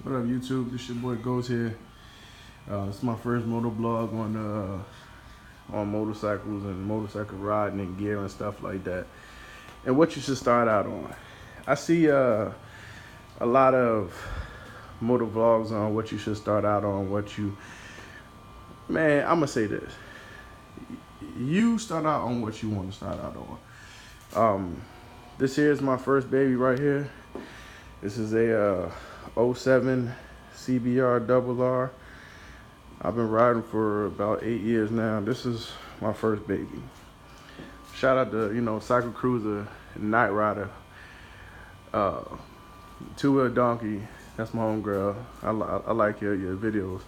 What up, YouTube? This your boy Ghost here. It's my first motor blog on motorcycles and motorcycle riding and gear and stuff like that. And what you should start out on. I see a lot of motor vlogs on what you should start out on. Man, I'm gonna say this. You start out on what you want to start out on. This here is my first baby right here. This is a '07 CBR Double R. I've been riding for about 8 years now. This is my first baby. Shout out to, Cycle Cruiser, Night Rider, uh, Two-Wheel Donkey. That's my homegirl. I like your videos.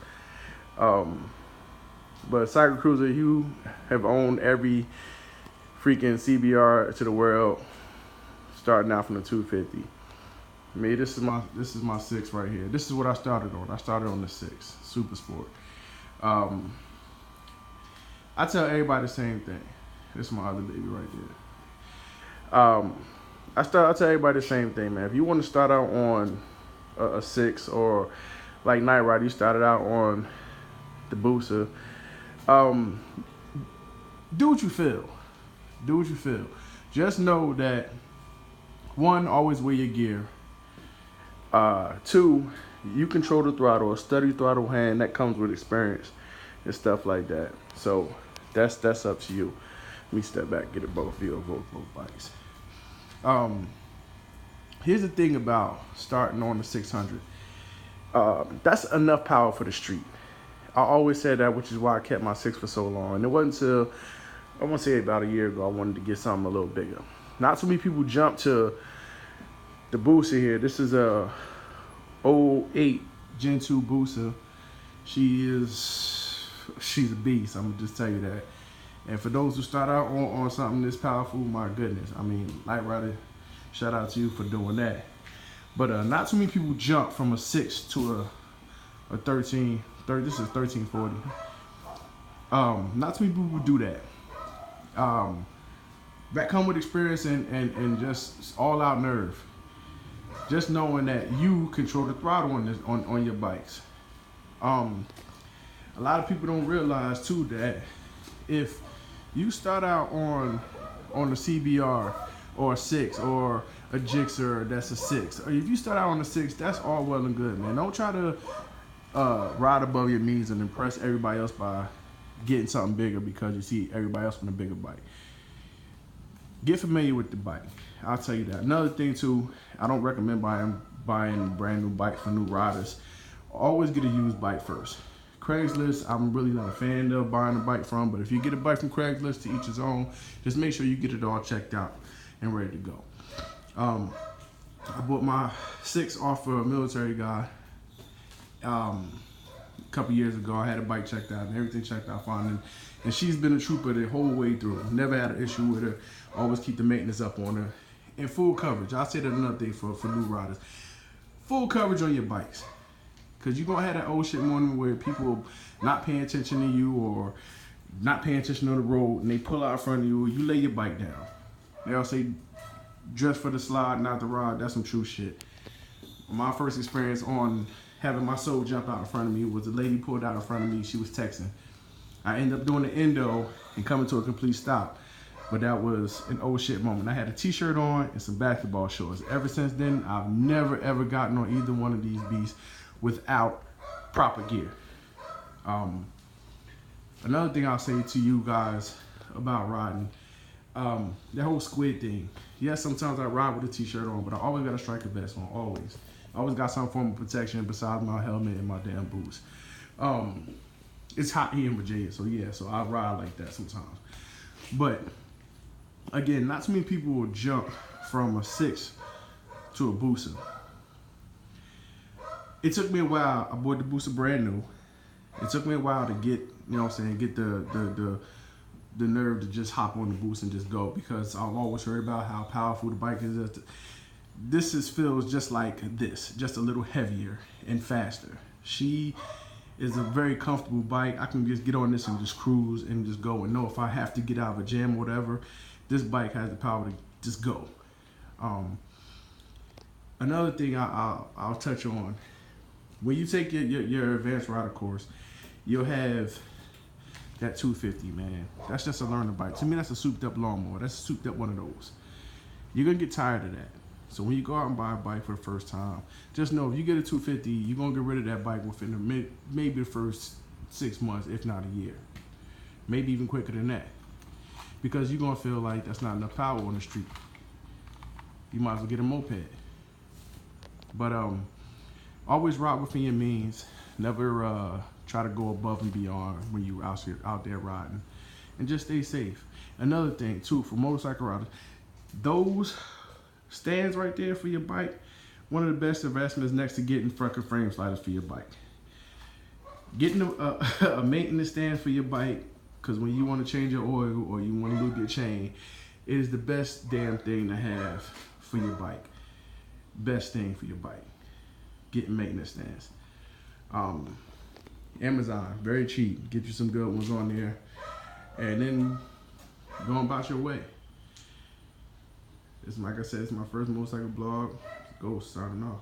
But Cycle Cruiser, you have owned every freaking CBR to the world, starting out from the 250. Me, this is my six right here. This is what I started on. I started on the six, Super Sport. I tell everybody the same thing. This is my other baby right there. I tell everybody the same thing, man. If you want to start out on a six or like Night Rider, you started out on the Booster. Do what you feel. Do what you feel. Just know that one, always wear your gear. Two, you control the throttle, a steady throttle hand that comes with experience and stuff like that. So that's up to you. Let me step back, get it both view of both bikes. Here's the thing about starting on the 600. That's enough power for the street. I always said that, which is why I kept my six for so long. And it wasn't until, I want to say about a year ago, I wanted to get something a little bigger. Not so many people jump to the Booster here. This is a 08 Gen 2 Booster. She's a beast. I'm gonna just tell you that. And for those who start out on something this powerful, my goodness. I mean, Night Rider, shout out to you for doing that. But not too many people jump from a 6 to a 13. This is 1340. Not too many people do that. That come with experience and just all out nerve. Just knowing that you control the throttle on your bikes. A lot of people don't realize too that if you start out on a CBR or a 6 or a Gixxer that's a 6, or if you start out on a 6, that's all well and good, man. Don't try to ride above your means and impress everybody else by getting something bigger because you see everybody else on a bigger bike. Get familiar with the bike. I'll tell you that. Another thing too, I don't recommend buying brand new bikes for new riders. Always get a used bike first. Craigslist, I'm really not a fan of buying a bike from, but if you get a bike from Craigslist, to each his own. Just make sure you get it all checked out and ready to go. I bought my 6 off of a military guy a couple years ago. I had a bike checked out and everything checked out fine. And she's been a trooper the whole way through. Never had an issue with her. Always keep the maintenance up on her. And full coverage. I'll say that another thing for new riders. Full coverage on your bikes. Because you're going to have that old shit morning where people not paying attention to you or not paying attention on the road and they pull out in front of you. You lay your bike down. They'll say, dress for the slide, not the ride. That's some true shit. My first experience on having my soul jump out in front of me was a lady pulled out in front of me. She was texting. I ended up doing the endo and coming to a complete stop. But that was an old shit moment. I had a t-shirt on and some basketball shorts. Ever since then, I've never ever gotten on either one of these beasts without proper gear. Another thing I'll say to you guys about riding, that whole squid thing. Yes, sometimes I ride with a t-shirt on, but I always got a striker vest on, always. I always got some form of protection besides my helmet and my damn boots. It's hot here in Virginia, so I ride like that sometimes. But again, not too many people will jump from a 6 to a Booster. It took me a while. I bought the Booster brand new. It took me a while to get, get the nerve to just hop on the Boost and just go, because I've always heard about how powerful the bike is. This feels just like this, just a little heavier and faster. She is a very comfortable bike. I can just get on this and just cruise and just go and know if I have to get out of a jam or whatever, this bike has the power to just go. Another thing I'll touch on when you take your advanced rider course, you'll have that 250, man. That's just a learner bike. To me, that's a souped up lawnmower. That's a souped up one of those. You're gonna get tired of that. So when you go out and buy a bike for the first time, just know if you get a 250, you're gonna get rid of that bike within maybe the first 6 months, if not a year. Maybe even quicker than that. Because you're gonna feel like that's not enough power on the street. You might as well get a moped. But always ride within your means. Never try to go above and beyond when you're out there riding. And just stay safe. Another thing too, for motorcycle riders, those stands right there for your bike, one of the best investments next to getting front frame sliders for your bike. Getting a maintenance stand for your bike, because when you want to change your oil or you want to lube your chain, it is the best damn thing to have for your bike. Best thing for your bike. Getting maintenance stands. Amazon, very cheap. Get you some good ones on there, and then go about your way. It's like I said, it's my first motorcycle blog. Ghost signing off.